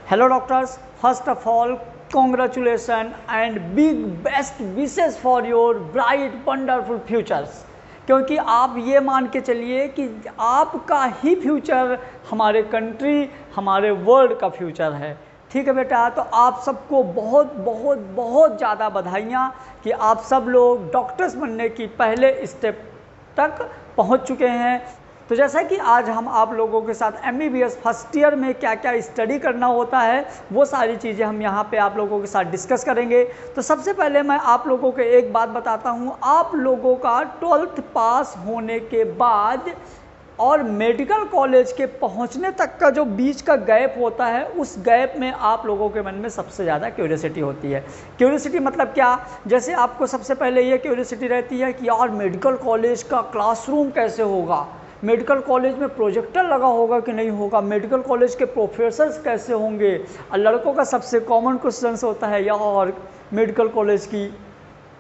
Hello doctors, first of all congratulations and big best wishes for your bright wonderful futures। क्योंकि आप ये मान के चलिए कि आपका ही फ्यूचर हमारे कंट्री, हमारे वर्ल्ड का फ्यूचर है। ठीक है बेटा, तो आप सबको बहुत बहुत बहुत ज़्यादा बधाइयाँ कि आप सब लोग डॉक्टर्स बनने की पहले स्टेप तक पहुँच चुके हैं। तो जैसा कि आज हम आप लोगों के साथ MBBS फर्स्ट ईयर में क्या क्या स्टडी करना होता है वो सारी चीज़ें हम यहाँ पे आप लोगों के साथ डिस्कस करेंगे। तो सबसे पहले मैं आप लोगों को एक बात बताता हूँ, आप लोगों का 12th पास होने के बाद और मेडिकल कॉलेज के पहुँचने तक का जो बीच का गैप होता है, उस गैप में आप लोगों के मन में सबसे ज़्यादा क्यूरियोसिटी होती है। क्यूरियोसिटी मतलब क्या, जैसे आपको सबसे पहले ये क्यूरियोसिटी रहती है कि यार मेडिकल कॉलेज का क्लासरूम कैसे होगा, मेडिकल कॉलेज में प्रोजेक्टर लगा होगा कि नहीं होगा, मेडिकल कॉलेज के प्रोफेसर्स कैसे होंगे। और लड़कों का सबसे कॉमन क्वेश्चन होता है यार मेडिकल कॉलेज की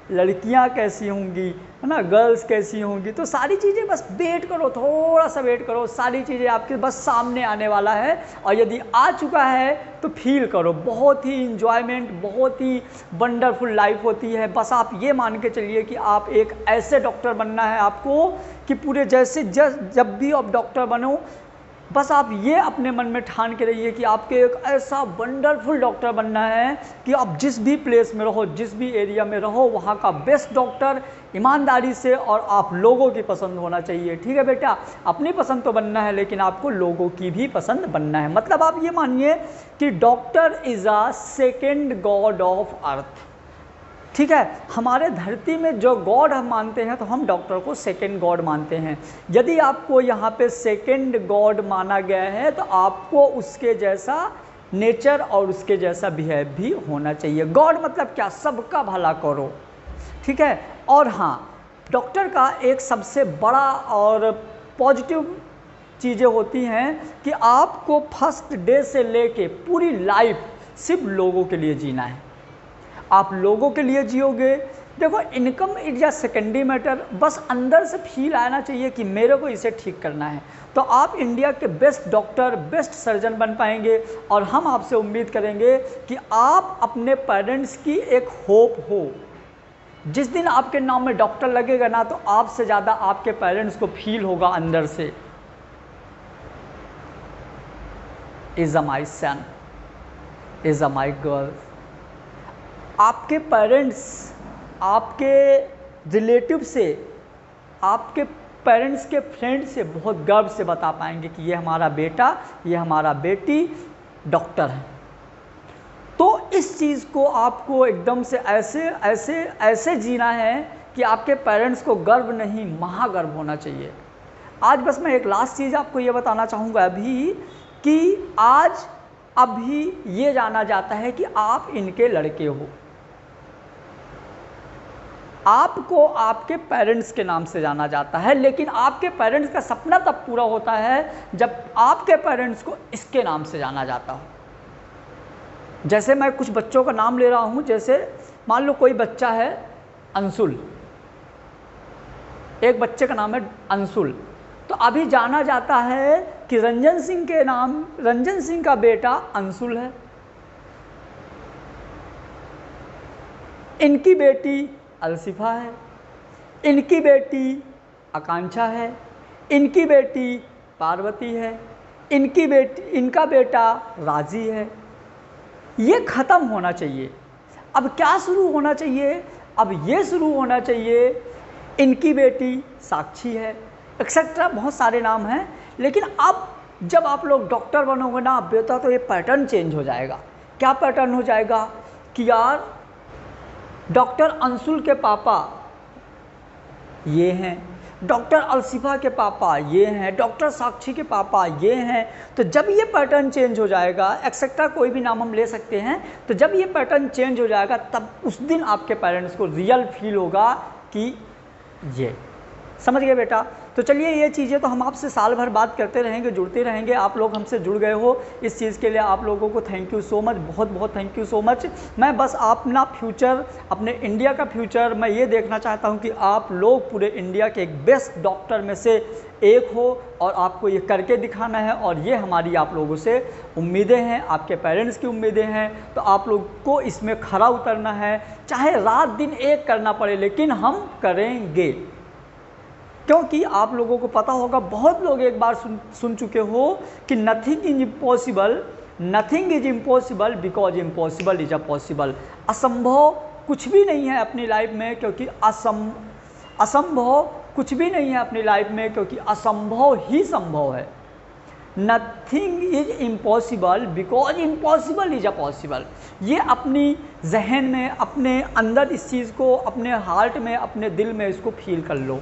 लड़कियां कैसी होंगी, है ना, गर्ल्स कैसी होंगी। तो सारी चीज़ें बस वेट करो, थोड़ा सा वेट करो, सारी चीज़ें आपके बस सामने आने वाला है। और यदि आ चुका है तो फील करो, बहुत ही इंजॉयमेंट, बहुत ही वंडरफुल लाइफ होती है। बस आप ये मान के चलिए कि आप एक ऐसे डॉक्टर बनना है आपको कि पूरे जैसे जब भी आप डॉक्टर बनो, बस आप ये अपने मन में ठान के रहिए कि आपके एक ऐसा वंडरफुल डॉक्टर बनना है कि आप जिस भी प्लेस में रहो, जिस भी एरिया में रहो, वहाँ का बेस्ट डॉक्टर ईमानदारी से, और आप लोगों की पसंद होना चाहिए। ठीक है बेटा, अपनी पसंद तो बनना है लेकिन आपको लोगों की भी पसंद बनना है। मतलब आप ये मानिए कि doctor is a second God of earth. ठीक है, हमारे धरती में जो गॉड हम मानते हैं तो हम डॉक्टर को सेकेंड गॉड मानते हैं। यदि आपको यहाँ पे सेकेंड गॉड माना गया है तो आपको उसके जैसा नेचर और उसके जैसा बिहेव भी होना चाहिए। गॉड मतलब क्या, सबका भला करो। ठीक है, और हाँ, डॉक्टर का एक सबसे बड़ा और पॉजिटिव चीज़ें होती हैं कि आपको फर्स्ट डे से लेके पूरी लाइफ सिर्फ लोगों के लिए जीना है। आप लोगों के लिए जियोगे। देखो, इनकम इज या सेकेंडरी मैटर, बस अंदर से फील आना चाहिए कि मेरे को इसे ठीक करना है, तो आप इंडिया के बेस्ट डॉक्टर, बेस्ट सर्जन बन पाएंगे। और हम आपसे उम्मीद करेंगे कि आप अपने पेरेंट्स की एक होप हो। जिस दिन आपके नाम में डॉक्टर लगेगा ना, तो आपसे ज़्यादा आपके पेरेंट्स को फील होगा अंदर से, is a my son, is a my girl. आपके पेरेंट्स आपके रिलेटिव से, आपके पेरेंट्स के फ्रेंड से बहुत गर्व से बता पाएंगे कि ये हमारा बेटा, ये हमारा बेटी डॉक्टर है। तो इस चीज़ को आपको एकदम से ऐसे ऐसे ऐसे जीना है कि आपके पेरेंट्स को गर्व नहीं, महागर्व होना चाहिए। आज बस मैं एक लास्ट चीज़ आपको ये बताना चाहूँगा अभी, कि आज अभी ये जाना जाता है कि आप इनके लड़के हो। आपको आपके पेरेंट्स के नाम से जाना जाता है, लेकिन आपके पेरेंट्स का सपना तब पूरा होता है जब आपके पेरेंट्स को इसके नाम से जाना जाता हो। जैसे मैं कुछ बच्चों का नाम ले रहा हूँ, जैसे मान लो कोई बच्चा है अंशुल, एक बच्चे का नाम है अंशुल, तो अभी जाना जाता है कि रंजन सिंह के नाम, रंजन सिंह का बेटा अंशुल है, इनकी बेटी अलसिफा है, इनकी बेटी आकांक्षा है, इनकी बेटी पार्वती है, इनका बेटा राजी है। ये ख़त्म होना चाहिए। अब क्या शुरू होना चाहिए, अब ये शुरू होना चाहिए इनकी बेटी साक्षी है, एक्सेट्रा बहुत सारे नाम हैं। लेकिन अब जब आप लोग डॉक्टर बनोगे ना बेटा, तो ये पैटर्न चेंज हो जाएगा। क्या पैटर्न हो जाएगा कि यार डॉक्टर अंशुल के पापा ये हैं, डॉक्टर अलसिफा के पापा ये हैं, डॉक्टर साक्षी के पापा ये हैं। तो जब ये पैटर्न चेंज हो जाएगा, एक्सेट्रा कोई भी नाम हम ले सकते हैं, तो जब ये पैटर्न चेंज हो जाएगा तब उस दिन आपके पेरेंट्स को रियल फील होगा कि ये, समझ गए बेटा। तो चलिए ये चीज़ें तो हम आपसे साल भर बात करते रहेंगे, जुड़ते रहेंगे। आप लोग हमसे जुड़ गए हो, इस चीज़ के लिए आप लोगों को थैंक यू सो मच, बहुत बहुत थैंक यू सो मच। मैं बस अपना फ्यूचर, अपने इंडिया का फ्यूचर मैं ये देखना चाहता हूँ कि आप लोग पूरे इंडिया के एक बेस्ट डॉक्टर में से एक हो, और आपको ये करके दिखाना है। और ये हमारी आप लोगों से उम्मीदें हैं, आपके पेरेंट्स की उम्मीदें हैं। तो आप लोग को इसमें खरा उतरना है, चाहे रात दिन एक करना पड़े, लेकिन हम करेंगे। क्योंकि आप लोगों को पता होगा, बहुत लोग एक बार सुन चुके हो कि nothing is impossible, nothing is impossible because impossible is a possible. असंभव कुछ भी नहीं है अपनी लाइफ में, क्योंकि असंभव कुछ भी नहीं है अपनी लाइफ में, क्योंकि असंभव ही संभव है। Nothing is impossible because impossible is a possible. ये अपनी जहन में, अपने अंदर इस चीज़ को, अपने हार्ट में, अपने दिल में इसको फील कर लो।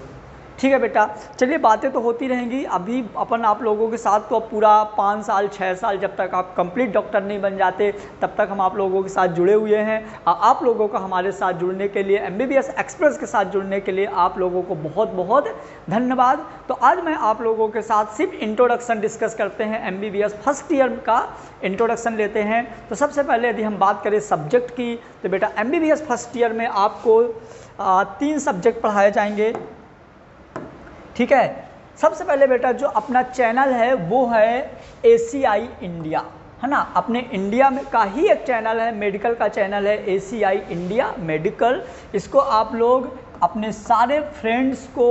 ठीक है बेटा, चलिए बातें तो होती रहेंगी। अभी अपन आप लोगों के साथ तो अब पूरा 5 साल 6 साल, जब तक आप कंप्लीट डॉक्टर नहीं बन जाते तब तक हम आप लोगों के साथ जुड़े हुए हैं। आप लोगों का हमारे साथ जुड़ने के लिए, MBBS एक्सप्रेस के साथ जुड़ने के लिए आप लोगों को बहुत बहुत धन्यवाद। तो आज मैं आप लोगों के साथ सिर्फ इंट्रोडक्शन डिस्कस करते हैं, MBBS फर्स्ट ईयर का इंट्रोडक्शन लेते हैं। तो सबसे पहले यदि हम बात करें सब्जेक्ट की, तो बेटा MBBS फर्स्ट ईयर में आपको 3 सब्जेक्ट पढ़ाए जाएंगे। ठीक है, सबसे पहले बेटा जो अपना चैनल है वो है ACI इंडिया, है ना। अपने इंडिया में का ही एक चैनल है, मेडिकल का चैनल है ACI इंडिया मेडिकल। इसको आप लोग अपने सारे फ्रेंड्स को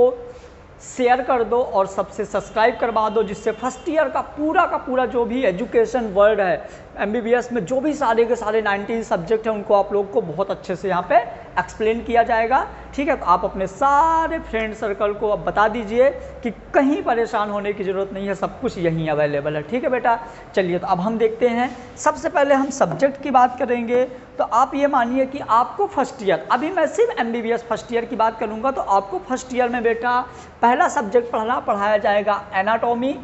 शेयर कर दो और सबसे सब्सक्राइब करवा दो, जिससे फर्स्ट ईयर का पूरा जो भी एजुकेशन वर्ड है MBBS में, जो भी सारे के सारे 19 सब्जेक्ट हैं, उनको आप लोग को बहुत अच्छे से यहाँ पे एक्सप्लेन किया जाएगा। ठीक है, तो आप अपने सारे फ्रेंड सर्कल को अब बता दीजिए कि कहीं परेशान होने की ज़रूरत नहीं है, सब कुछ यहीं अवेलेबल है। ठीक है बेटा, चलिए तो अब हम देखते हैं। सबसे पहले हम सब्जेक्ट की बात करेंगे। तो आप ये मानिए कि आपको फर्स्ट ईयर, अभी मैं सिर्फ MBBS फर्स्ट ईयर की बात करूँगा, तो आपको फर्स्ट ईयर में बेटा पहला सब्जेक्ट पढ़ाया जाएगा एनाटॉमी।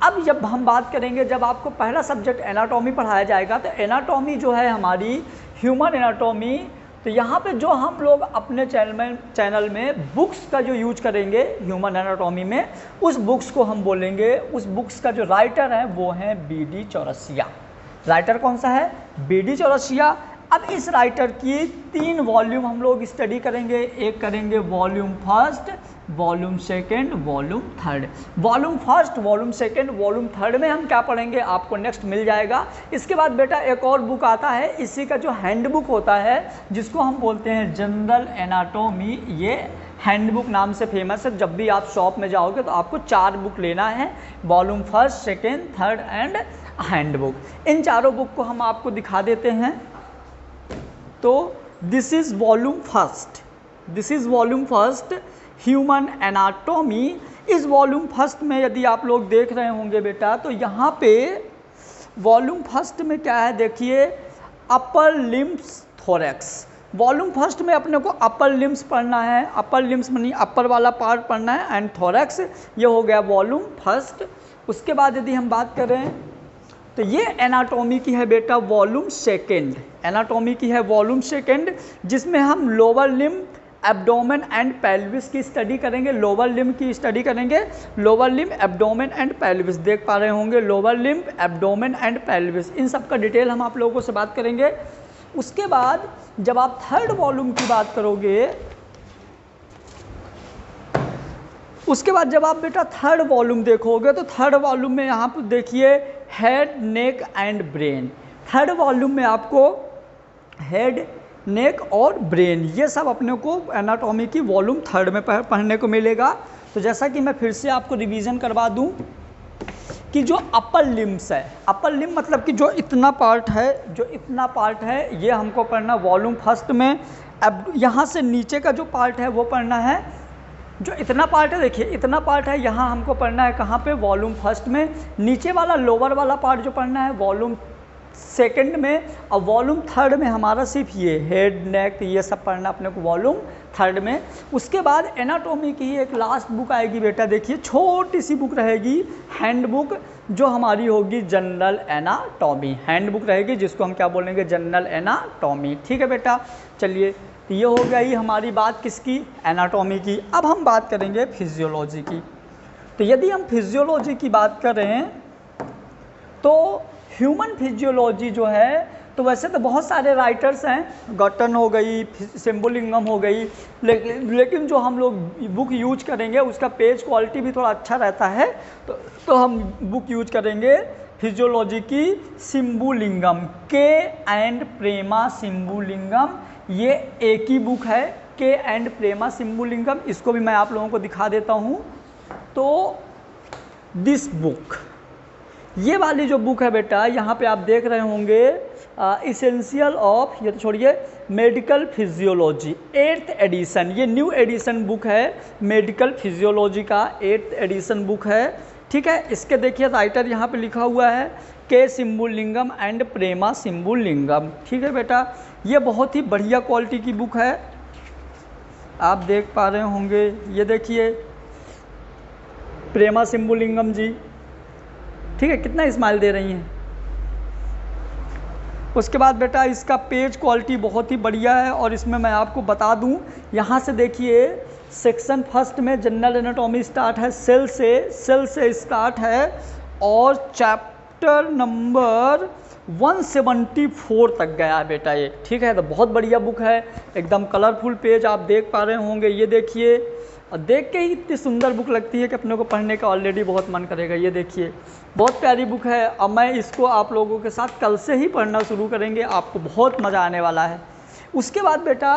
अब जब हम बात करेंगे, जब आपको पहला सब्जेक्ट एनाटॉमी पढ़ाया जाएगा, तो एनाटॉमी जो है हमारी ह्यूमन एनाटॉमी, तो यहाँ पे जो हम लोग अपने चैनल में बुक्स का जो यूज करेंगे ह्यूमन एनाटॉमी में, उस बुक्स को हम बोलेंगे, उस बुक्स का जो राइटर है वो है BD चौरसिया। राइटर कौन सा है? BD चौरसिया। अब इस राइटर की 3 वॉल्यूम हम लोग स्टडी करेंगे। एक करेंगे volume first, volume second, volume third. Volume first, volume second, volume third में हम क्या पढ़ेंगे आपको नेक्स्ट मिल जाएगा। इसके बाद बेटा एक और बुक आता है, इसी का जो हैंडबुक होता है, जिसको हम बोलते हैं जनरल एनाटॉमी। ये हैंडबुक नाम से फेमस है। जब भी आप शॉप में जाओगे तो आपको 4 बुक लेना है, volume first, second, third and handbook. इन चारों बुक को हम आपको दिखा देते हैं। तो this is volume first, this is volume first human anatomy. इस वॉल्यूम फर्स्ट में यदि आप लोग देख रहे होंगे बेटा, तो यहाँ पे वॉल्यूम फर्स्ट में क्या है देखिए, upper limbs thorax. Volume first में अपने को अपर लिम्स पढ़ना है, अपर लिम्स मानी अपर वाला पार्ट पढ़ना है, एंड थोरैक्स। ये हो गया वॉल्यूम फर्स्ट। उसके बाद यदि हम बात करें तो ये एनाटॉमी की है बेटा वॉल्यूम सेकेंड। एनाटॉमी की है वॉल्यूम सेकेंड, जिसमें हम lower limb, abdomen and pelvis की स्टडी करेंगे। लोअर लिम्ब की स्टडी करेंगे, lower limb, abdomen and pelvis. देख पा रहे होंगे, lower limb, abdomen and pelvis, इन सब का डिटेल हम आप लोगों से बात करेंगे। उसके बाद जब आप थर्ड वॉल्यूम की बात करोगे, उसके बाद जब आप बेटा थर्ड वॉल्यूम देखोगे, तो थर्ड वॉल्यूम में यहाँ पर देखिए head, neck and brain. Third volume में आपको हेड, नेक और ब्रेन, ये सब अपने को एनाटॉमी की वॉल्यूम थर्ड में पढ़ने को मिलेगा। तो जैसा कि मैं फिर से आपको रिवीजन करवा दूं कि जो अपर लिम्स है, अपर लिम्ब मतलब कि जो इतना पार्ट है, जो इतना पार्ट है, ये हमको पढ़ना वॉल्यूम फर्स्ट में। अब यहाँ से नीचे का जो पार्ट है वो पढ़ना है, जो इतना पार्ट है देखिए, इतना पार्ट है, यहाँ हमको पढ़ना है कहाँ पे, वॉल्यूम फर्स्ट में। नीचे वाला लोअर वाला पार्ट जो पढ़ना है वॉल्यूम सेकंड में, और वॉल्यूम थर्ड में हमारा सिर्फ ये हेड, नेक, ये सब पढ़ना अपने को वॉल्यूम थर्ड में। उसके बाद एनाटॉमी की एक लास्ट बुक आएगी बेटा, देखिए छोटी सी बुक रहेगी, हैंड बुक, जो हमारी होगी जनरल एनाटॉमी। हैंड बुक रहेगी जिसको हम क्या बोलेंगे, जनरल एनाटॉमी। ठीक है बेटा, चलिए ये हो गई हमारी बात किसकी, एनाटॉमी की। अब हम बात करेंगे फिजियोलॉजी की। तो यदि हम फिजियोलॉजी की बात करें तो ह्यूमन फिजियोलॉजी जो है, तो वैसे तो बहुत सारे राइटर्स हैं, गॉटन हो गई, सिम्बुलिंगम हो गई, लेकिन जो हम लोग बुक यूज करेंगे उसका पेज क्वालिटी भी थोड़ा अच्छा रहता है, तो हम बुक यूज करेंगे फिजियोलॉजी की सिम्बुलिंगम, के एंड प्रेमा सिम्बुलिंगम। ये एक ही बुक है, के एंड प्रेमा सिम्बुलिंगम। इसको भी मैं आप लोगों को दिखा देता हूँ। तो दिस बुक, ये वाली जो बुक है बेटा, यहाँ पे आप देख रहे होंगे इसेंशियल ऑफ, ये तो छोड़िए, मेडिकल फिजियोलॉजी 8th एडिशन। ये न्यू एडिशन बुक है, मेडिकल फिजियोलॉजी का 8th एडिशन बुक है। ठीक है, इसके देखिए राइटर यहाँ पे लिखा हुआ है के सिम्बुलिंगम एंड प्रेमा सिम्बुलिंगम। ठीक है बेटा, ये बहुत ही बढ़िया क्वालिटी की बुक है, आप देख पा रहे होंगे। ये देखिए प्रेमा सिम्बुलिंगम जी, ठीक है, कितना स्माइल दे रही हैं। उसके बाद बेटा इसका पेज क्वालिटी बहुत ही बढ़िया है, और इसमें मैं आपको बता दूं, यहाँ से देखिए सेक्शन फर्स्ट में जनरल एनाटॉमी स्टार्ट है, सेल से स्टार्ट है, और चैप्टर नंबर 174 तक गया है बेटा ये। ठीक है, तो बहुत बढ़िया बुक है, एकदम कलरफुल पेज आप देख पा रहे होंगे। ये देखिए, और देख के ही इतनी सुंदर बुक लगती है कि अपने को पढ़ने का ऑलरेडी बहुत मन करेगा। ये देखिए बहुत प्यारी बुक है। अब मैं इसको आप लोगों के साथ कल से ही पढ़ना शुरू करेंगे, आपको बहुत मज़ा आने वाला है। उसके बाद बेटा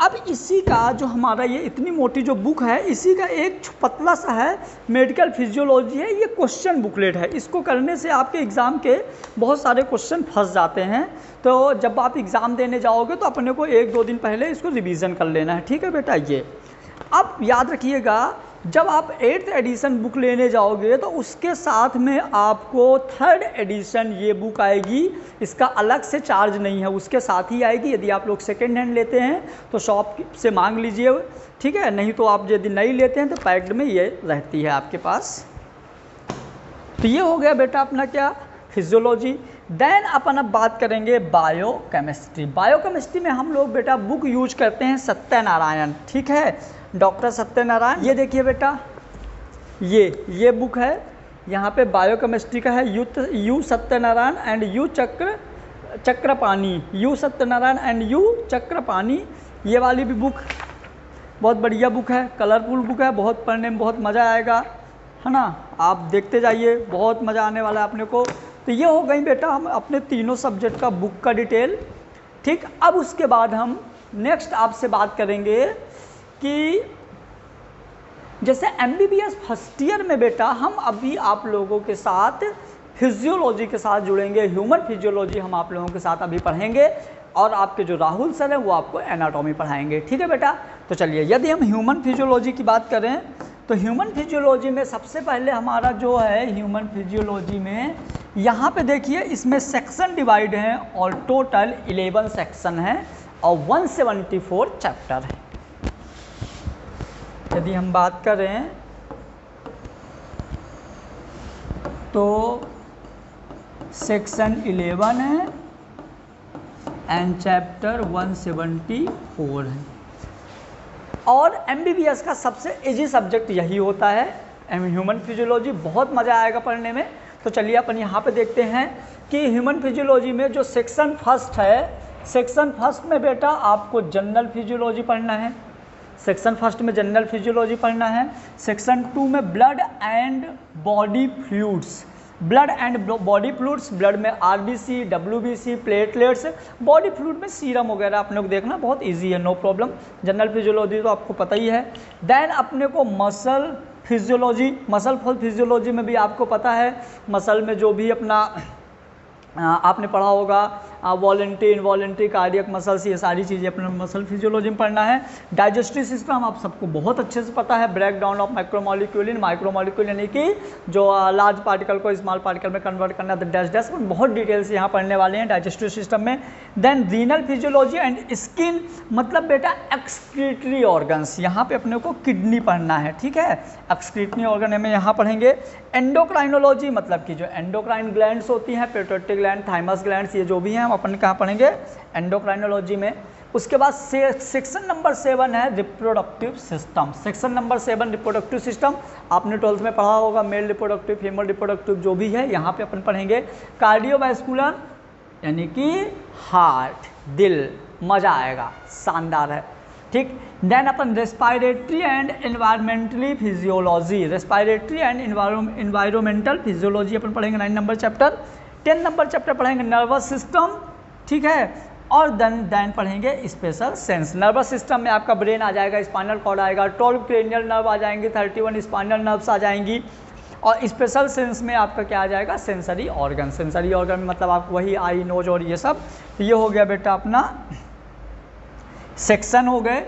अब इसी का जो हमारा ये इतनी मोटी जो बुक है, इसी का एक पतला सा है मेडिकल फिजियोलॉजी है। ये क्वेश्चन बुकलेट है, इसको करने से आपके एग्ज़ाम के बहुत सारे क्वेश्चन फंस जाते हैं। तो जब आप एग्ज़ाम देने जाओगे तो अपने को 1-2 दिन पहले इसको रिवीजन कर लेना है। ठीक है बेटा, ये अब याद रखिएगा, जब आप 8th एडिशन बुक लेने जाओगे तो उसके साथ में आपको 3rd एडिशन ये बुक आएगी। इसका अलग से चार्ज नहीं है, उसके साथ ही आएगी। यदि आप लोग सेकेंड हैंड लेते हैं तो शॉप से मांग लीजिए, ठीक है, नहीं तो आप यदि नहीं लेते हैं तो पैक्ड में ये रहती है आपके पास। तो ये हो गया बेटा अपना क्या, फिजियोलॉजी। देन अपन अब बात करेंगे बायोकेमिस्ट्री। बायोकेमिस्ट्री में हम लोग बेटा बुक यूज करते हैं सत्यनारायण, ठीक है, डॉक्टर सत्यनारायण। ये देखिए बेटा, ये बुक है, यहाँ पे बायोकेमिस्ट्री का है, you Satyanarayan and you Chakrapani, you Satyanarayan and you Chakrapani. ये वाली भी बुक बहुत बढ़िया बुक है, कलरफुल बुक है, बहुत पढ़ने में बहुत मज़ा आएगा, है ना। आप देखते जाइए, बहुत मज़ा आने वाला है अपने को। तो ये हो गई बेटा हम अपने तीनों सब्जेक्ट का बुक का डिटेल। ठीक, अब उसके बाद हम नेक्स्ट आपसे बात करेंगे कि जैसे MBBS फर्स्ट ईयर में बेटा हम अभी आप लोगों के साथ फिजियोलॉजी के साथ जुड़ेंगे, ह्यूमन फिजियोलॉजी हम आप लोगों के साथ अभी पढ़ेंगे, और आपके जो राहुल सर हैं वो आपको एनाटॉमी पढ़ाएंगे। ठीक है बेटा, तो चलिए यदि हम ह्यूमन फिजियोलॉजी की बात करें तो ह्यूमन फिजियोलॉजी में सबसे पहले हमारा जो है ह्यूमन फिजियोलॉजी में यहाँ पे देखिए इसमें सेक्शन डिवाइड हैं, और टोटल 11 सेक्शन हैं और 174 चैप्टर हैं। यदि हम बात करें तो सेक्शन 11 है एंड चैप्टर 174 है, और MBBS का सबसे इजी सब्जेक्ट यही होता है, ह्यूमन फिजियोलॉजी। बहुत मज़ा आएगा पढ़ने में। तो चलिए अपन यहाँ पे देखते हैं कि ह्यूमन फिजियोलॉजी में जो सेक्शन फर्स्ट है, सेक्शन फर्स्ट में बेटा आपको जनरल फिजियोलॉजी पढ़ना है, सेक्शन फर्स्ट में जनरल फिजियोलॉजी पढ़ना है। सेक्शन 2 में blood and body fluids, blood and body fluids, blood में RBC, WBC, platelets, body fluid में सीरम वगैरह अपने को देखना बहुत इजी है, नो प्रॉब्लम। जनरल फिजियोलॉजी तो आपको पता ही है। देन अपने को मसल फिजियोलॉजी, मसल फिजियोलॉजी में भी आपको पता है, मसल में जो भी अपना आपने पढ़ा होगा वॉलेंट्री, इनवॉलेंट्री, कार्डियक मसल्स, ये सारी चीज़ें अपने मसल फिजियोलॉजी में पढ़ना है। डाइजेस्टिव सिस्टम आप सबको बहुत अच्छे से पता है, break down of macromolecule in micromolecule, यानी कि जो लार्ज पार्टिकल को स्मॉल पार्टिकल में कन्वर्ट करना, तो डैश बहुत डिटेल से यहाँ पढ़ने वाले हैं डाइजेस्टिव सिस्टम में। Then renal physiology and skin, मतलब बेटा एक्सक्रीटरी ऑर्गन्स, यहाँ पे अपने को किडनी पढ़ना है, ठीक है, एक्सक्रीटरी ऑर्गन में यहाँ पढ़ेंगे। एंडोक्राइनोलॉजी, मतलब कि जो एंडोक्राइन ग्लैंड्स होती हैं, पिट्यूटरी ग्लैंड, थाइमस ग्लैंड्स, ये जो भी हैं हम अपन कहाँ पढ़ेंगे, एंडोक्राइनोलॉजी में। उसके बाद सेक्शन नंबर 7 है reproductive system. Section number 7 reproductive system, आपने 12th में पढ़ा होगा, मेल रिप्रोडक्टिव, फीमेल रिप्रोडक्टिव जो भी है, यहाँ पे अपन पढ़ेंगे कार्डियोवास्कुलर यानी कि हार्ट, दिल, मजा आएगा, शानदार है, ठीक। देन अपन respiratory and environmentally physiology, respiratory and environmental physiology अपन पढ़ेंगे 9 नंबर चैप्टर। 10 नंबर चैप्टर पढ़ेंगे नर्वस सिस्टम, ठीक है। और देन पढ़ेंगे स्पेशल सेंस। नर्वस सिस्टम में आपका ब्रेन आ जाएगा, स्पाइनल कॉर्ड आएगा, 12 क्रेनियल नर्व आ जाएंगे, 31 स्पाइनल नर्व्स आ जाएंगी। और स्पेशल सेंस में आपका क्या आ जाएगा, सेंसरी ऑर्गन। सेंसरी ऑर्गन में मतलब आप वही आई, नोज और ये सब। ये हो गया बेटा अपना सेक्शन हो गए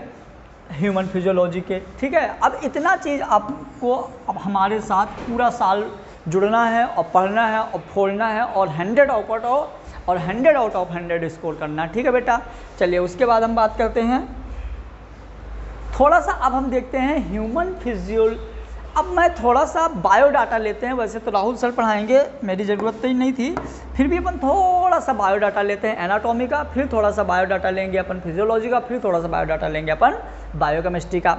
ह्यूमन फिजियोलॉजी के, ठीक है। अब इतना चीज़ आपको अब हमारे साथ पूरा साल जुड़ना है और पढ़ना है और फोड़ना है और 100 आउट ऑफ 100 स्कोर करना, ठीक है बेटा। चलिए उसके बाद हम बात करते हैं थोड़ा सा, अब हम देखते हैं ह्यूमन फिजियोल। अब मैं थोड़ा सा बायोडाटा लेते हैं, वैसे तो राहुल सर पढ़ाएंगे, मेरी ज़रूरत तो ही नहीं थी, फिर भी अपन थोड़ा सा बायोडाटा लेते हैं एनाटॉमी का, फिर थोड़ा सा बायोडाटा लेंगे अपन फिजियोलॉजी का, फिर थोड़ा सा बायोडाटा लेंगे अपन बायोकेमिस्ट्री का,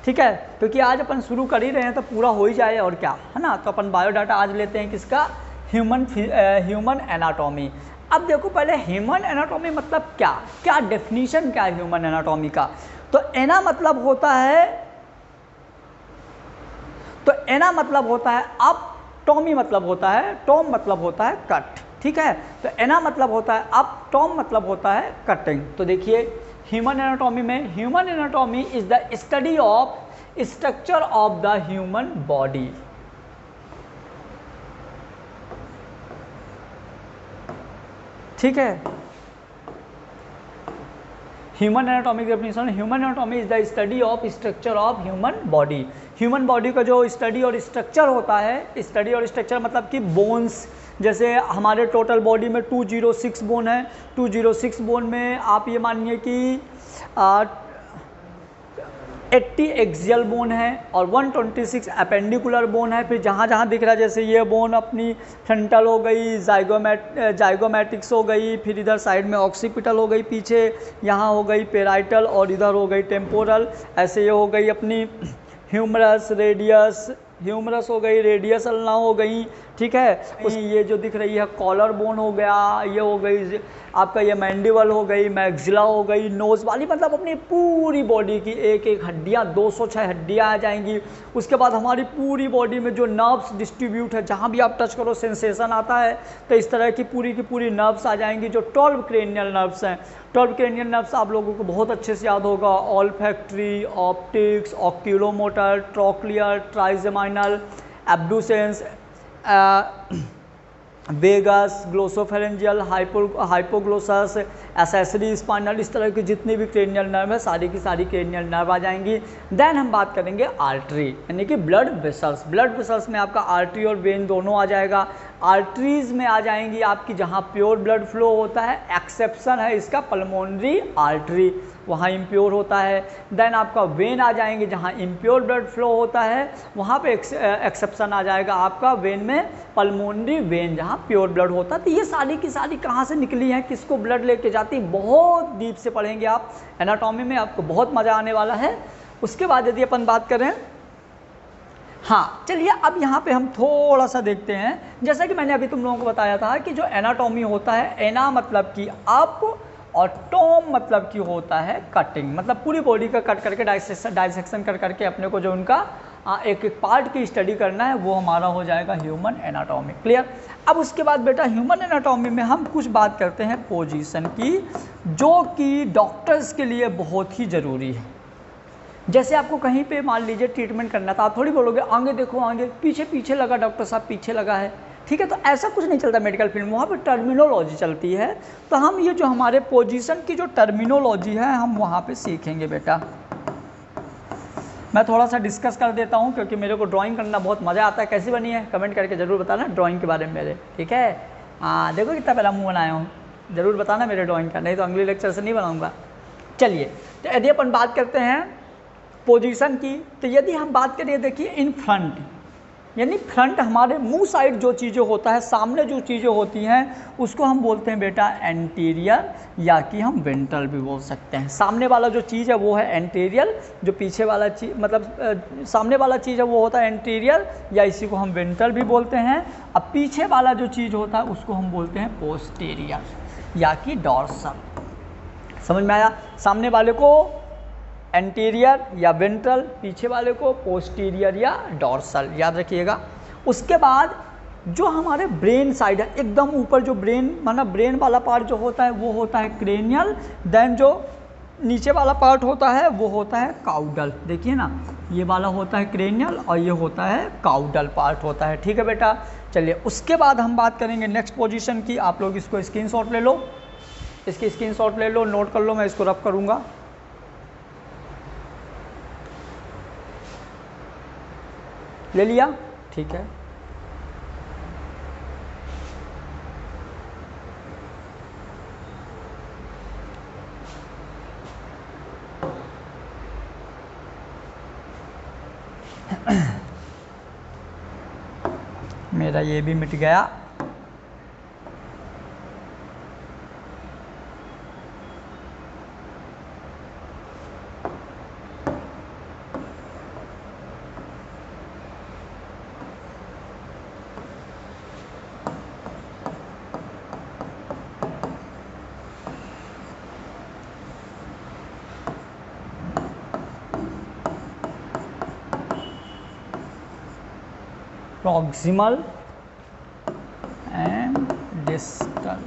ठीक है। क्योंकि आज अपन शुरू कर ही रहे हैं तो पूरा हो ही जाए और क्या, है ना। तो अपन बायोडाटा आज लेते हैं किसका, ह्यूमन एनाटॉमी। अब देखो पहले ह्यूमन एनाटॉमी मतलब क्या डेफिनीशन क्या है ह्यूमन एनाटॉमी का। तो एना मतलब होता है अप, टॉमी मतलब होता है, टॉम मतलब होता है कट, ठीक है। तो एना मतलब होता है अप, टॉम मतलब होता है कटिंग। तो देखिए ह्यूमन एनाटॉमी में, human anatomy is the study of structure of the human body, ठीक है। ह्यूमन एनाटॉमी की definition, human anatomy is the study of structure of human body. Human body का जो स्टडी और स्ट्रक्चर होता है, स्टडी और स्ट्रक्चर मतलब कि बोन्स, जैसे हमारे टोटल बॉडी में 206 बोन है, 206 बोन में आप ये मानिए कि 80 एक्सियल बोन है और 126 अपेंडिकुलर बोन है। फिर जहाँ जहाँ दिख रहा है, जैसे ये बोन अपनी फ्रंटल हो गई, जाइगोमैटिक्स हो गई, फिर इधर साइड में ऑक्सीपिटल हो गई, पीछे यहाँ हो गई पेराइटल और इधर हो गई टेम्पोरल। ऐसे ये हो गई अपनी ह्यूमरस हो गई, रेडियस अल्ना हो गई, ठीक है। ये जो दिख रही है कॉलर बोन हो गया, ये हो गई आपका ये मैंडिबल हो गई, मैक्सिला हो गई, नोज वाली, मतलब अपनी पूरी बॉडी की एक एक हड्डियाँ, 206 हड्डियाँ आ जाएंगी। उसके बाद हमारी पूरी बॉडी में जो नर्व्स डिस्ट्रीब्यूट है, जहाँ भी आप टच करो सेंसेशन आता है, तो इस तरह की पूरी नर्व्स आ जाएंगी जो 12 क्रेनियल नर्व्स हैं। 12 क्रेनियल नर्व्स आप लोगों को बहुत अच्छे से याद होगा, olfactory, optics, oculomotor, trochlear, trigeminal, abducens, vagus, glossopharyngeal, hypoglossus, accessory spinal, इस तरह की जितनी भी क्रेनियल नर्व है सारी की सारी क्रेनियल नर्व आ जाएंगी। देन हम बात करेंगे आर्टरी यानी कि ब्लड वेसल्स। ब्लड वेसल्स में आपका आर्टरी और वेन दोनों आ जाएगा। आर्टरीज में आ जाएंगी आपकी जहाँ प्योर ब्लड फ्लो होता है, एक्सेप्शन है इसका पल्मोनरी आर्टरी, वहाँ इम्प्योर होता है। देन आपका वेन आ जाएंगे जहाँ इम्प्योर ब्लड फ्लो होता है, वहाँ पे एक्सेप्शन आ जाएगा आपका वेन में पल्मोनरी वेन जहाँ प्योर ब्लड होता है। तो ये सारी की सारी कहाँ से निकली हैं, किसको ब्लड लेके जाती, बहुत डीप से पढ़ेंगे आप एनाटॉमी में, आपको बहुत मज़ा आने वाला है। उसके बाद यदि अपन बात करें, हाँ चलिए अब यहाँ पे हम थोड़ा सा देखते हैं, जैसा कि मैंने अभी तुम लोगों को बताया था कि जो एनाटॉमी होता है, एना मतलब कि अप और टॉम मतलब कि होता है कटिंग, मतलब पूरी बॉडी का कट करके डाइसेक्शन कर करके अपने को जो उनका एक एक पार्ट की स्टडी करना है, वो हमारा हो जाएगा ह्यूमन एनाटॉमी। क्लियर। अब उसके बाद बेटा ह्यूमन एनाटॉमी में हम कुछ बात करते हैं पोजीशन की, जो कि डॉक्टर्स के लिए बहुत ही ज़रूरी है। जैसे आपको कहीं पे मान लीजिए ट्रीटमेंट करना था, आप थोड़ी बोलोगे आगे देखो, आगे पीछे लगा डॉक्टर साहब, पीछे लगा है, ठीक है। तो ऐसा कुछ नहीं चलता मेडिकल फील्ड में, वहाँ पे टर्मिनोलॉजी चलती है। तो हम ये जो हमारे पोजीशन की जो टर्मिनोलॉजी है, हम वहाँ पे सीखेंगे बेटा। मैं थोड़ा सा डिस्कस कर देता हूँ क्योंकि मेरे को ड्राइंग करना बहुत मज़ा आता है। कैसी बनी है कमेंट करके ज़रूर बताना ड्राइंग के बारे में मेरे, ठीक है। हाँ देखो कितना पहला मुँह बनाया हूँ, ज़रूर बताना मेरे ड्राइंग का, नहीं तो अगले लेक्चर से नहीं बनाऊँगा। चलिए तो यदि अपन बात करते हैं पोजीशन की, तो यदि हम बात करिए देखिए इन फ्रंट, यानी फ्रंट हमारे मुंह साइड जो चीज़ें होता है, सामने जो चीज़ें होती हैं उसको हम बोलते हैं बेटा एंटीरियर, या कि हम वेंट्रल भी बोल सकते हैं। सामने वाला जो चीज़ है वो है एंटीरियर, जो पीछे वाला चीज़ मतलब सामने वाला चीज़ है वो होता है एंटीरियर, या इसी को हम वेंट्रल भी बोलते हैं। अब पीछे वाला जो चीज़ होता है उसको हम बोलते हैं पोस्टीरियर या कि डॉर्सल। समझ में आया? सामने वाले को एंटीरियर या वेंट्रल, पीछे वाले को पोस्टीरियर या डॉर्सल, याद रखिएगा। उसके बाद जो हमारे ब्रेन साइड है, एकदम ऊपर जो ब्रेन मतलब ब्रेन वाला पार्ट जो होता है वो होता है क्रेनियल। देन जो नीचे वाला पार्ट होता है वो होता है काउडल। देखिए ना, ये वाला होता है क्रेनियल और ये होता है काउडल पार्ट होता है। ठीक है बेटा, चलिए उसके बाद हम बात करेंगे नेक्स्ट पोजीशन की। आप लोग इसको स्क्रीनशॉट ले लो, इसकी स्क्रीनशॉट ले लो, नोट कर लो, मैं इसको रब करूँगा। ले लिया? ठीक है। मेरा ये भी मिट गया। Proximal and distal.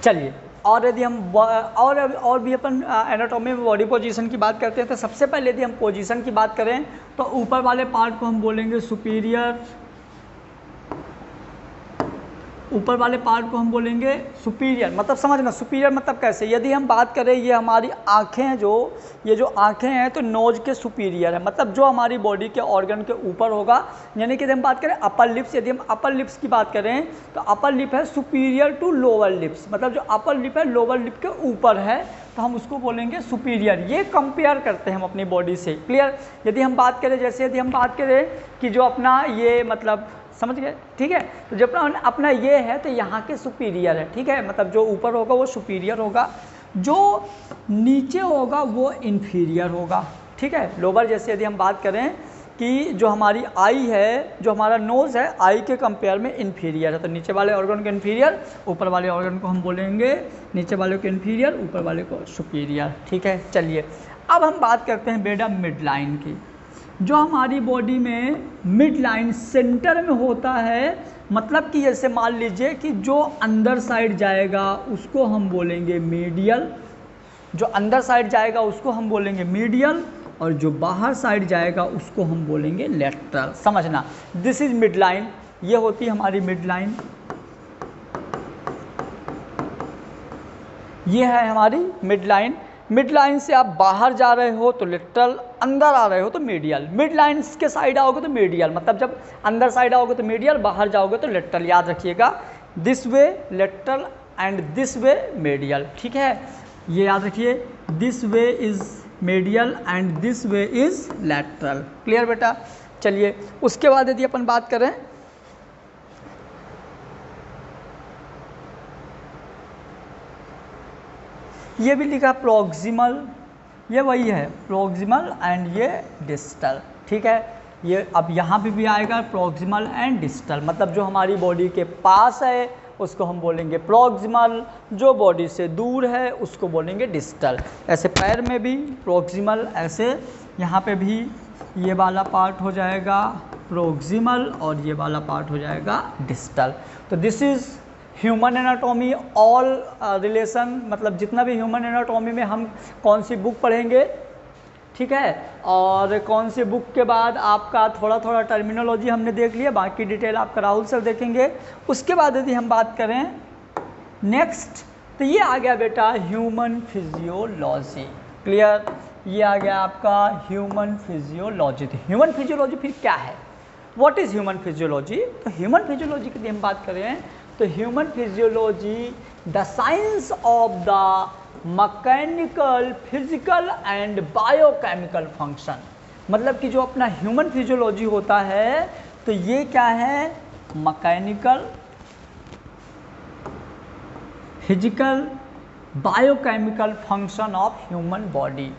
चलिए, और यदि हम और भी अपन एनाटॉमी में बॉडी पोजीशन की बात करते हैं तो सबसे पहले यदि हम पोजीशन की बात करें तो ऊपर वाले पार्ट को हम बोलेंगे सुपीरियर, ऊपर वाले पार्ट को हम बोलेंगे सुपीरियर। मतलब समझना सुपीरियर मतलब कैसे, यदि हम बात करें ये हमारी आँखें हैं, ये जो आँखें हैं तो नोज के सुपीरियर है, मतलब जो हमारी बॉडी के ऑर्गन के ऊपर होगा। यानी कि यदि हम बात करें अपर लिप्स, यदि हम अपर लिप्स की बात करें तो अपर लिप है सुपीरियर टू लोअर लिप्स, मतलब जो अपर लिप है लोअर लिप के ऊपर है तो हम उसको बोलेंगे सुपीरियर। ये कंपेयर करते हैं हम अपनी बॉडी से। क्लियर? यदि हम बात करें, जैसे यदि हम बात करें कि जो अपना ये मतलब समझ गए, ठीक है, तो जब अपना ये है तो यहाँ के सुपीरियर है। ठीक है, मतलब जो ऊपर होगा वो सुपीरियर होगा, जो नीचे होगा वो इन्फीरियर होगा। ठीक है, लोअर जैसे यदि हम बात करें कि जो हमारी आई है, जो हमारा नोज़ है, आई के कंपेयर में इन्फीरियर है, तो नीचे वाले ऑर्गन को इन्फीरियर, ऊपर वाले ऑर्गन को हम बोलेंगे नीचे वाले को इन्फीरियर, ऊपर वाले को सुपीरियर। ठीक है, चलिए अब हम बात करते हैं बेटा मिड लाइन की। जो हमारी बॉडी में मिड लाइन सेंटर में होता है, मतलब कि जैसे मान लीजिए कि जो अंदर साइड जाएगा उसको हम बोलेंगे मीडियल, जो अंदर साइड जाएगा उसको हम बोलेंगे मीडियल, और जो बाहर साइड जाएगा उसको हम बोलेंगे लेटरल। समझना, दिस इज मिड लाइन, ये होती है हमारी मिड लाइन, ये है हमारी मिड लाइन। मिड लाइन से आप बाहर जा रहे हो तो लेटरल, अंदर आ रहे हो तो मीडियल। मिड लाइन के साइड आओगे तो मीडियल, मतलब जब अंदर साइड आओगे तो मीडियल, बाहर जाओगे तो लेटरल। याद रखिएगा, this way lateral and this way medial. ठीक है, ये याद रखिए, this way is medial and this way is lateral. Clear बेटा? चलिए उसके बाद यदि अपन बात करें, ये भी लिखा प्रॉक्सिमल, ये वही है प्रॉक्सिमल एंड ये डिस्टल। ठीक है, ये अब यहाँ पे भी आएगा प्रॉक्सिमल एंड डिस्टल, मतलब जो हमारी बॉडी के पास है उसको हम बोलेंगे प्रॉक्सिमल, जो बॉडी से दूर है उसको बोलेंगे डिस्टल। ऐसे पैर में भी प्रॉक्सिमल, ऐसे यहाँ पे भी ये वाला पार्ट हो जाएगा प्रॉक्सिमल और ये वाला पार्ट हो जाएगा डिस्टल। तो this is human anatomy all relation, मतलब जितना भी ह्यूमन एनाटॉमी में हम कौन सी बुक पढ़ेंगे, ठीक है, और कौन सी बुक के बाद आपका थोड़ा थोड़ा टर्मिनोलॉजी हमने देख लिया, बाकी डिटेल आपका राहुल सर देखेंगे। उसके बाद यदि हम बात करें नेक्स्ट, तो ये आ गया बेटा ह्यूमन फिजियोलॉजी। क्लियर? ये आ गया आपका ह्यूमन फिजियोलॉजी। तो ह्यूमन फिजियोलॉजी फिर क्या है, व्हाट इज़ ह्यूमन फिजियोलॉजी? तो ह्यूमन फिजियोलॉजी की यदि हम बात करें तो human physiology the science of the mechanical, physical and biochemical function. मतलब कि जो अपना ह्यूमन फिजियोलॉजी होता है तो ये क्या है, mechanical, physical, biochemical function of human body,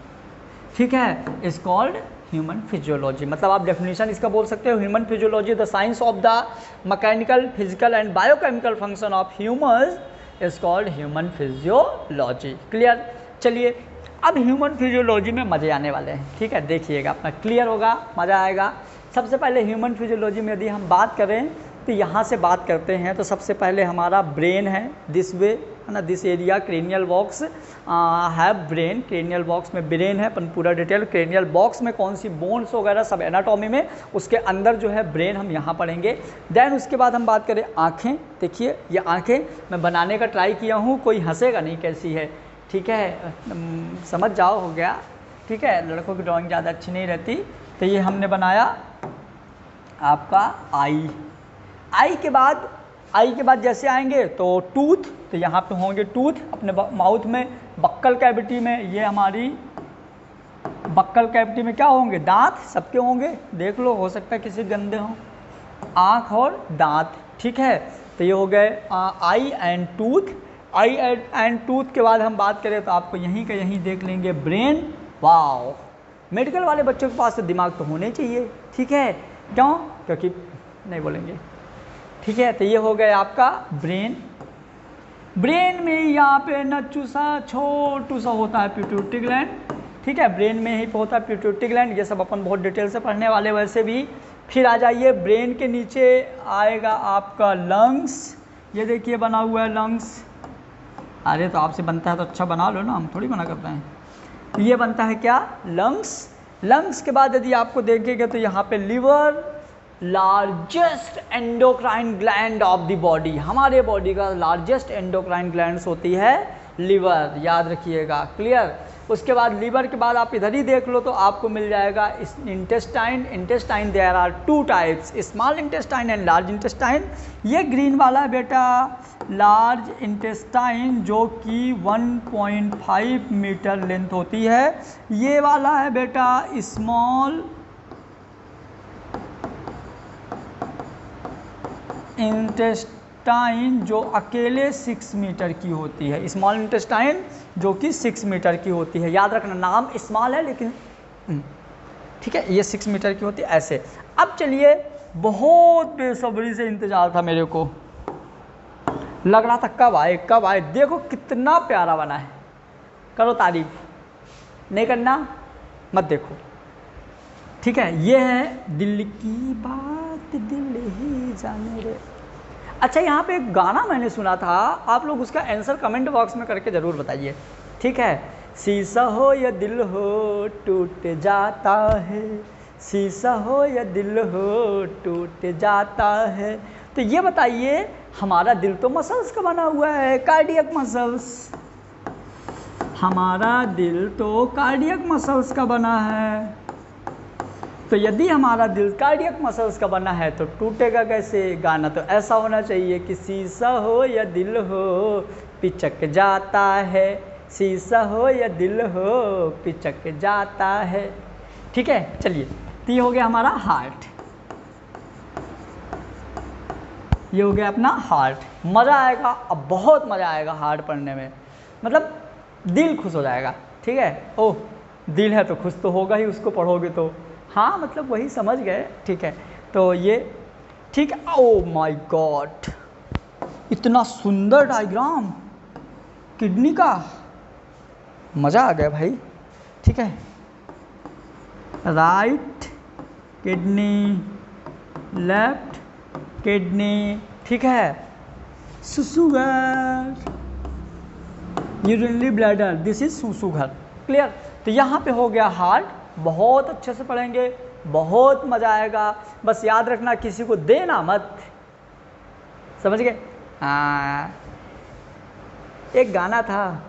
ठीक है, इज कॉल्ड ह्यूमन फिजियोलॉजी। मतलब आप डेफिनेशन इसका बोल सकते हो, human physiology the science of the mechanical, physical and biochemical function of human is called human physiology. Clear? चलिए अब ह्यूमन फिजियोलॉजी में मज़े आने वाले हैं, ठीक है, देखिएगा, अपना क्लियर होगा, मज़ा आएगा। सबसे पहले ह्यूमन फिजियोलॉजी में यदि हम बात करें तो यहाँ से बात करते हैं तो सबसे पहले हमारा ब्रेन है, दिस वे है ना, दिस एरिया क्रेनियल बॉक्स है ब्रेन, क्रेनियल बॉक्स में ब्रेन है, अपन पूरा डिटेल क्रेनियल बॉक्स में कौन सी बोन्स वगैरह सब एनाटॉमी में, उसके अंदर जो है ब्रेन हम यहाँ पढ़ेंगे। देन उसके बाद हम बात करें आँखें, देखिए ये आँखें मैं बनाने का ट्राई किया हूँ, कोई हंसेगा नहीं कैसी है, ठीक है, समझ जाओ, हो गया, ठीक है, लड़कों की ड्राइंग ज़्यादा अच्छी नहीं रहती। तो ये हमने बनाया आपका आई के बाद जैसे आएंगे तो टूथ, तो यहाँ पे होंगे टूथ अपने माउथ में, बक्कल कैविटी में, ये हमारी बक्कल कैविटी में क्या होंगे, दांत सबके होंगे, देख लो, हो सकता है किसी गंदे हों, आँख और दांत, ठीक है। तो ये हो गए eye and tooth. Eye and tooth के बाद हम बात करें तो आपको यहीं का यहीं देख लेंगे ब्रेन। वाओ, मेडिकल वाले बच्चों के पास तो दिमाग तो होने चाहिए, ठीक है, क्यों, क्योंकि नहीं बोलेंगे, ठीक है। तो ये हो गया आपका ब्रेन। ब्रेन में यहाँ पे नच्चू सा छोटू सा होता है पिट्यूटरी ग्लैंड, ठीक है, ब्रेन में ही होता है पिट्यूटरी ग्लैंड, ये सब अपन बहुत डिटेल से पढ़ने वाले वैसे भी। फिर आ जाइए, ब्रेन के नीचे आएगा आपका लंग्स, ये देखिए बना हुआ है लंग्स, अरे तो आपसे बनता है तो अच्छा बना लो ना, हम थोड़ी मना करते हैं। ये बनता है क्या, लंग्स। लंग्स के बाद यदि आपको देखेंगे तो यहाँ पे liver, largest endocrine gland of the body, हमारे बॉडी का लार्जेस्ट एंडोक्राइन ग्लैंड्स होती है लिवर, याद रखिएगा, क्लियर। उसके बाद लिवर के बाद आप इधर ही देख लो तो आपको मिल जाएगा intestine there are two types, small intestine and large intestine. ये ग्रीन वाला है बेटा लार्ज इंटेस्टाइन जो कि 1.5 मीटर लेंथ होती है, ये वाला है बेटा स्मॉल इंटेस्टाइन जो अकेले 6 मीटर की होती है, स्मॉल इंटेस्टाइन जो कि 6 मीटर की होती है, याद रखना नाम स्मॉल है लेकिन ठीक है, ये 6 मीटर की होती है ऐसे। अब चलिए, बहुत बेसब्री से इंतज़ार था मेरे को, लग रहा था कब आए, देखो कितना प्यारा बना है, करो तारीफ, नहीं करना मत देखो, ठीक है। ये है दिल की बात दिल ही जाने रे। अच्छा, यहाँ पे एक गाना मैंने सुना था, आप लोग उसका आंसर कमेंट बॉक्स में करके ज़रूर बताइए, ठीक है। शीशा हो या दिल हो टूट जाता है, शीशा हो या दिल हो टूट जाता है। तो ये बताइए, हमारा दिल तो मसल्स का बना हुआ है, कार्डियक मसल्स, हमारा दिल तो कार्डियक मसल्स का बना है। तो यदि हमारा दिल कार्डियक मसल्स का बना है तो टूटेगा कैसे, गाना तो ऐसा होना चाहिए कि शीशा हो या दिल हो पिचक जाता है, शीशा हो या दिल हो पिचक जाता है, ठीक है। चलिए, तो ये हो गया हमारा हार्ट, ये हो गया अपना हार्ट। मज़ा आएगा, अब बहुत मज़ा आएगा हार्ट पढ़ने में, मतलब दिल खुश हो जाएगा, ठीक है। ओह, दिल है तो खुश तो होगा ही, उसको पढ़ोगे तो, हाँ मतलब वही समझ गए, ठीक है। तो ये ठीक है। ओ माय गॉड, इतना सुंदर डायग्राम किडनी का, मज़ा आ गया भाई, ठीक है। राइट किडनी, लेफ्ट किडनी, ठीक है। सुसुगर, यूरिनरी ब्लैडर, दिस इज सुसुगर, क्लियर। तो यहाँ पे हो गया हार्ट, बहुत अच्छे से पढ़ेंगे, बहुत मज़ा आएगा। बस याद रखना किसी को देना मत, समझ गए। हाँ, एक गाना था,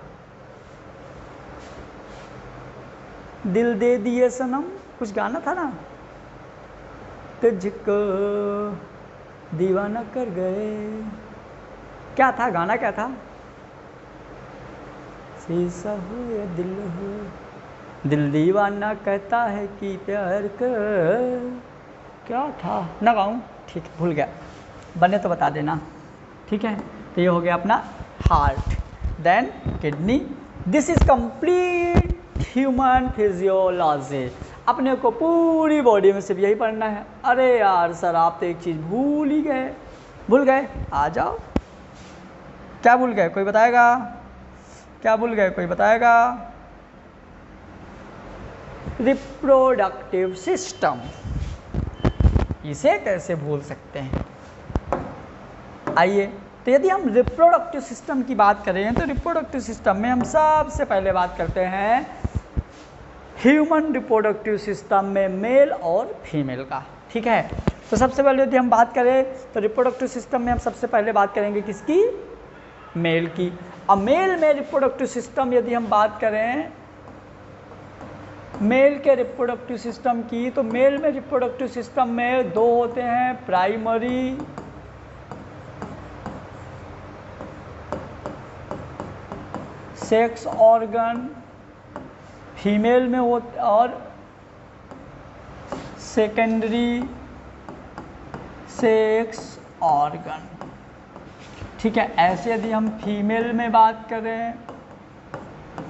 दिल दे दिए सनम, कुछ गाना था ना, तुझको दीवाना कर गए, क्या था गाना, क्या था, ऐसा हो या दिल हो, दिल दीवाना कहता है कि प्यार कर, क्या था ना गाऊँ, ठीक है भूल गया, बने तो बता देना, ठीक है। तो ये हो गया अपना heart, then kidney. This is complete human physiology. अपने को पूरी बॉडी में सिर्फ यही पढ़ना है। अरे यार सर आप तो एक चीज़ भूल ही गए, भूल गए, आ जाओ। क्या भूल गए कोई बताएगा, क्या भूल गए कोई बताएगा? रिप्रोडक्टिव सिस्टम, इसे कैसे भूल सकते हैं? आइए, तो यदि हम रिप्रोडक्टिव सिस्टम की बात करें तो रिप्रोडक्टिव सिस्टम में हम सबसे पहले बात करते हैं ह्यूमन रिप्रोडक्टिव सिस्टम में मेल और फीमेल का, ठीक है। तो सबसे पहले यदि हम बात करें तो रिप्रोडक्टिव सिस्टम में हम सबसे पहले बात करेंगे किसकी? मेल की। अब मेल में रिप्रोडक्टिव सिस्टम यदि हम बात करें मेल के रिप्रोडक्टिव सिस्टम की, तो मेल में रिप्रोडक्टिव सिस्टम में दो होते हैं, प्राइमरी सेक्स ऑर्गन फीमेल में होते और सेकेंडरी सेक्स ऑर्गन, ठीक है। ऐसे यदि हम फीमेल में बात करें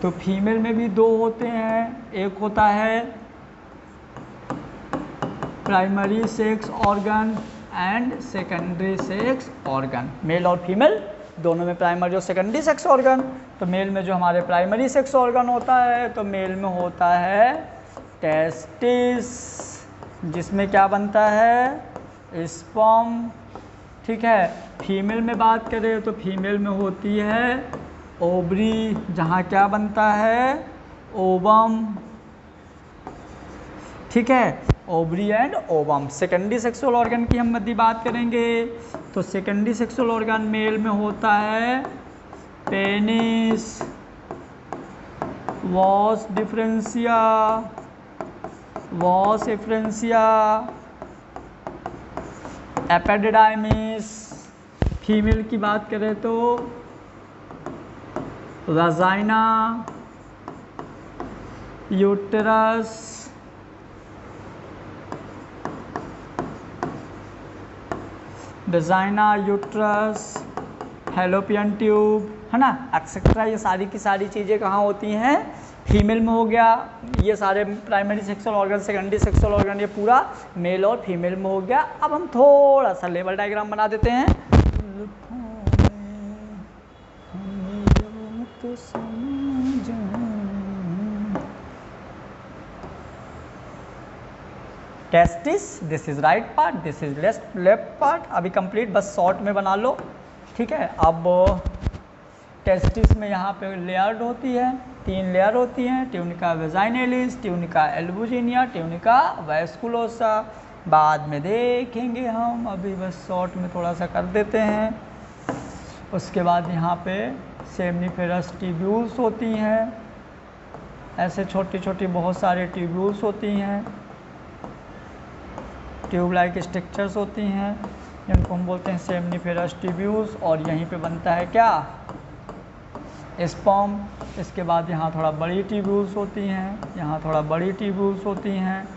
तो फीमेल में भी दो होते हैं, एक होता है primary sex organ and secondary sex organ. Male और फीमेल दोनों में प्राइमरी और सेकेंडरी सेक्स ऑर्गन। तो मेल में जो हमारे प्राइमरी सेक्स ऑर्गन होता है तो मेल में होता है टेस्टिस, जिसमें क्या बनता है? स्पर्म, ठीक है। फीमेल में बात करें तो फीमेल में होती है ओवरी, जहाँ क्या बनता है? ओवम, ठीक है, ovary and ovum. Secondary sexual organ की हम यदि बात करेंगे तो सेकेंडरी सेक्सुअल ऑर्गन मेल में होता है penis, vas differentia, vas efferentia, epididymis. Female की बात करें तो vagina, uterus, vagina, uterus, fallopian tube, है ना, एक्सेट्रा। ये सारी की सारी चीज़ें कहाँ होती हैं? फीमेल में हो गया। ये सारे primary sexual organ, secondary sexual organ, ये पूरा मेल और फीमेल में हो गया। अब हम थोड़ा सा लेवल डायग्राम बना देते हैं। Testis, this is right part, this is left part. अभी कंप्लीट बस शॉर्ट में बना लो, ठीक है। अब टेस्टिस में यहाँ पे लेयर्ड होती है, 3 लेयर होती हैं, tunica vaginalis, tunica albuginea, tunica vasculosa. बाद में देखेंगे हम, अभी बस शॉर्ट में थोड़ा सा कर देते हैं। उसके बाद यहाँ पे सेमनीफेरस ट्यूब्यूल्स होती हैं, ऐसे छोटी छोटी बहुत सारे ट्यूब्यूल्स होती हैं, ट्यूब लाइक स्ट्रक्चर्स होती हैं, जिनको हम बोलते हैं सेमनीफेरस ट्यूब्यूल्स। और यहीं पे बनता है क्या? स्पर्म। इसके बाद यहाँ थोड़ा बड़ी ट्यूब्यूल्स होती हैं, यहाँ थोड़ा बड़ी ट्यूब्यूल्स होती हैं,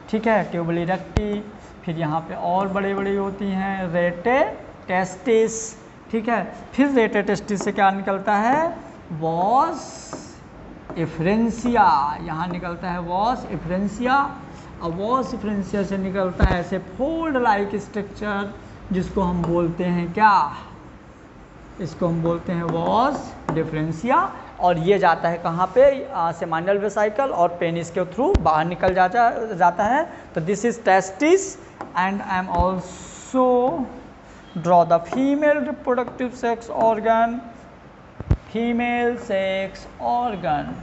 ठीक है, ट्यूबली रेक्टी। फिर यहाँ पे और बड़े बड़ी होती हैं, रेटे टेस्टिस, ठीक है। फिर रेटे टेस्टिस से क्या निकलता है? वॉस एफ्रेंशिया, यहाँ निकलता है वॉस एफ्रेंशिया। अब वॉस एफ्रेंशिया से निकलता है ऐसे फोल्ड लाइक स्ट्रक्चर, जिसको हम बोलते हैं क्या? इसको हम बोलते हैं वॉस डिफरेंशिया। और ये जाता है कहाँ पे? सेमाइनल वेसिकल और पेनिस के थ्रू बाहर निकल जाता है। तो this is testis and I am also draw the female reproductive sex organ, female sex organ,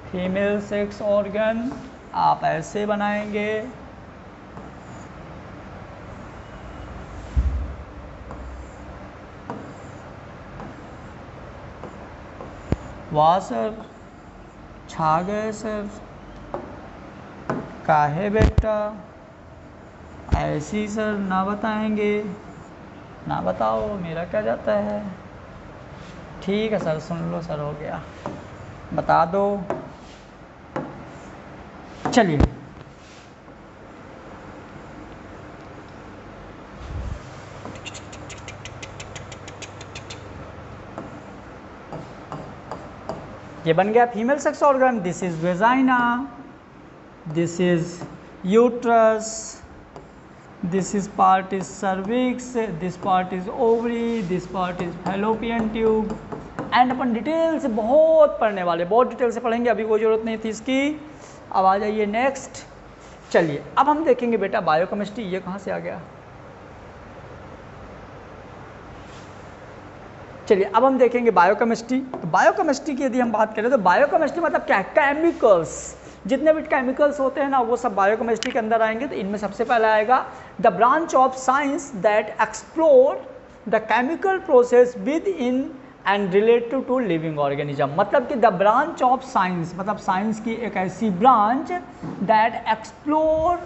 female sex organ आप ऐसे बनाएंगे। वाह सर, छा गए सर, काहे बेटा ऐसी सर ना बताएंगे? ना बताओ, मेरा क्या जाता है, ठीक है सर, सुन लो सर, हो गया, बता दो। चलिए ये बन गया female sex organ. This is vagina, this is uterus, this is part is cervix, this part is ovary, this part is fallopian tube. And upon detail से बहुत पढ़ने वाले, बहुत डिटेल से पढ़ेंगे, अभी कोई ज़रूरत नहीं थी इसकी। अब आ जाइए नेक्स्ट। चलिए अब हम देखेंगे बेटा बायोकेमिस्ट्री। ये कहाँ से आ गया? चलिए अब हम देखेंगे बायोकेमिस्ट्री। तो बायोकेमिस्ट्री की यदि हम बात करें तो बायोकेमिस्ट्री मतलब क्या है? केमिकल्स, जितने भी केमिकल्स होते हैं ना वो सब बायोकेमिस्ट्री के अंदर आएंगे। तो इनमें सबसे पहला आएगा the branch of science that explore the chemical process within and related to living organism. मतलब कि द ब्रांच ऑफ साइंस मतलब साइंस की एक ऐसी branch that explore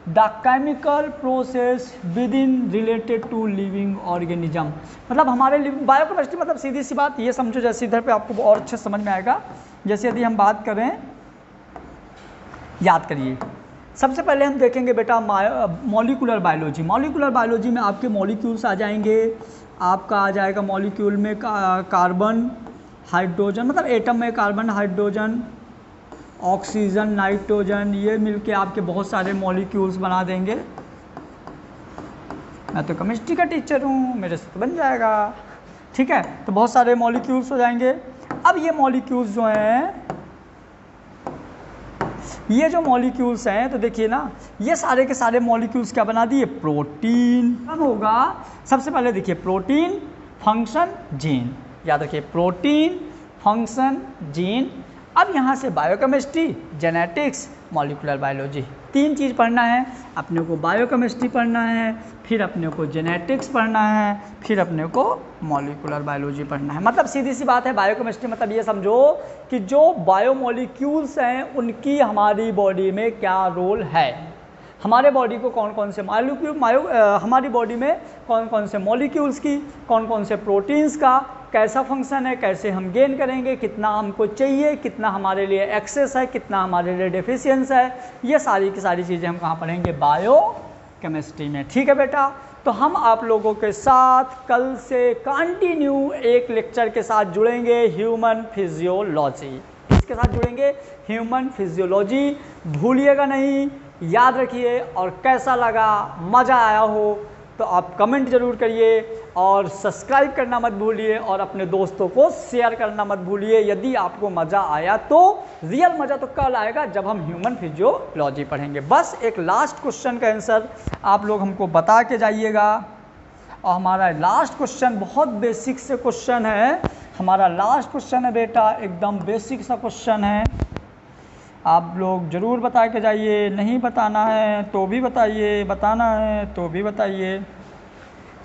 the chemical process within related to living organism. मतलब हमारे biochemistry मतलब सीधी सी बात ये समझो, जैसे इधर पे आपको और अच्छे समझ में आएगा। जैसे यदि हम बात करें, याद करिए, सबसे पहले हम देखेंगे बेटा मॉलिक्यूलर बायोलॉजी। मॉलिक्यूलर बायोलॉजी में आपके मॉलिक्यूल्स आ जाएंगे। आपका आ जाएगा मॉलिक्यूल में कार्बन, हाइड्रोजन, मतलब एटम में कार्बन, हाइड्रोजन, ऑक्सीजन, नाइट्रोजन, ये मिलके आपके बहुत सारे मॉलिक्यूल्स बना देंगे। मैं तो केमिस्ट्री का टीचर हूँ, मेरे से तो बन जाएगा, ठीक है। तो बहुत सारे मॉलिक्यूल्स हो जाएंगे। अब ये मॉलिक्यूल्स जो हैं, ये जो मॉलिक्यूल्स हैं, तो देखिए ना, ये सारे के सारे मॉलिक्यूल्स क्या बना दिए? प्रोटीन। कब होगा? सबसे पहले देखिए प्रोटीन, फंक्शन, जीन। याद रखिए प्रोटीन, फंक्शन, जीन। अब यहाँ से बायोकेमिस्ट्री, जेनेटिक्स, मॉलिक्यूलर बायोलॉजी, तीन चीज़ पढ़ना है अपने को। बायोकेमिस्ट्री पढ़ना है, फिर अपने को जेनेटिक्स पढ़ना है, फिर अपने को मॉलिक्यूलर बायोलॉजी पढ़ना है। मतलब सीधी सी बात है, बायोकेमिस्ट्री मतलब ये समझो कि जो बायोमॉलिक्यूल्स हैं उनकी हमारी बॉडी में क्या रोल है, हमारे बॉडी को कौन कौन से हमारी बॉडी में कौन कौन से मॉलिक्यूल्स की, कौन कौन से प्रोटीन्स का कैसा फंक्शन है, कैसे हम गेन करेंगे, कितना हमको चाहिए, कितना हमारे लिए एक्सेस है, कितना हमारे लिए डेफिशिएंस है, ये सारी की सारी चीज़ें हम कहाँ पढ़ेंगे? बायोकेमिस्ट्री में। ठीक है बेटा, तो हम आप लोगों के साथ कल से कंटिन्यू एक लेक्चर के साथ जुड़ेंगे, ह्यूमन फिजियोलॉजी। इसके साथ जुड़ेंगे ह्यूमन फिजियोलॉजी, भूलिएगा नहीं, याद रखिए। और कैसा लगा, मज़ा आया हो तो आप कमेंट जरूर करिए और सब्सक्राइब करना मत भूलिए और अपने दोस्तों को शेयर करना मत भूलिए। यदि आपको मज़ा आया तो रियल मज़ा तो कल आएगा जब हम ह्यूमन फिजियोलॉजी पढ़ेंगे। बस एक लास्ट क्वेश्चन का आंसर आप लोग हमको बता के जाइएगा। और हमारा लास्ट क्वेश्चन बहुत बेसिक से क्वेश्चन है, हमारा लास्ट क्वेश्चन है बेटा, एकदम बेसिक सा क्वेश्चन है। आप लोग ज़रूर बता के जाइए, नहीं बताना है तो भी बताइए, बताना है तो भी बताइए।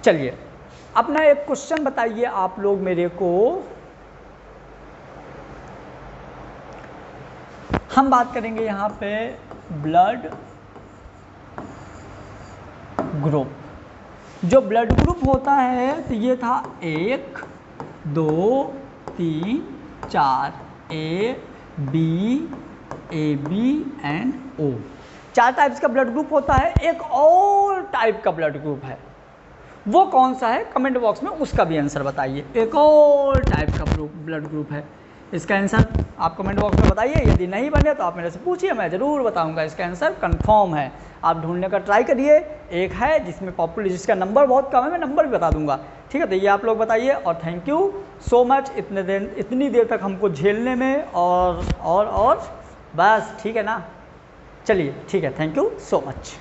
चलिए अपना एक क्वेश्चन बताइए आप लोग मेरे को। हम बात करेंगे यहाँ पे ब्लड ग्रुप। जो ब्लड ग्रुप होता है तो ये था 1 2 3 4, AB एंड O, 4 टाइप्स का ब्लड ग्रुप होता है। एक और टाइप का ब्लड ग्रुप है, वो कौन सा है? कमेंट बॉक्स में उसका भी आंसर बताइए। एक और टाइप का ब्लड ग्रुप है, इसका आंसर आप कमेंट बॉक्स में बताइए। यदि नहीं बने तो आप मेरे से पूछिए, मैं ज़रूर बताऊंगा। इसका आंसर कंफर्म है, आप ढूंढने का ट्राई करिए। एक है जिसमें जिसका नंबर बहुत कम है, मैं नंबर भी बता दूंगा। ठीक है, तो ये आप लोग बताइए। और थैंक यू सो मच इतनी देर तक हमको झेलने में। और बस ठीक है ना, चलिए ठीक है, थैंक यू सो मच।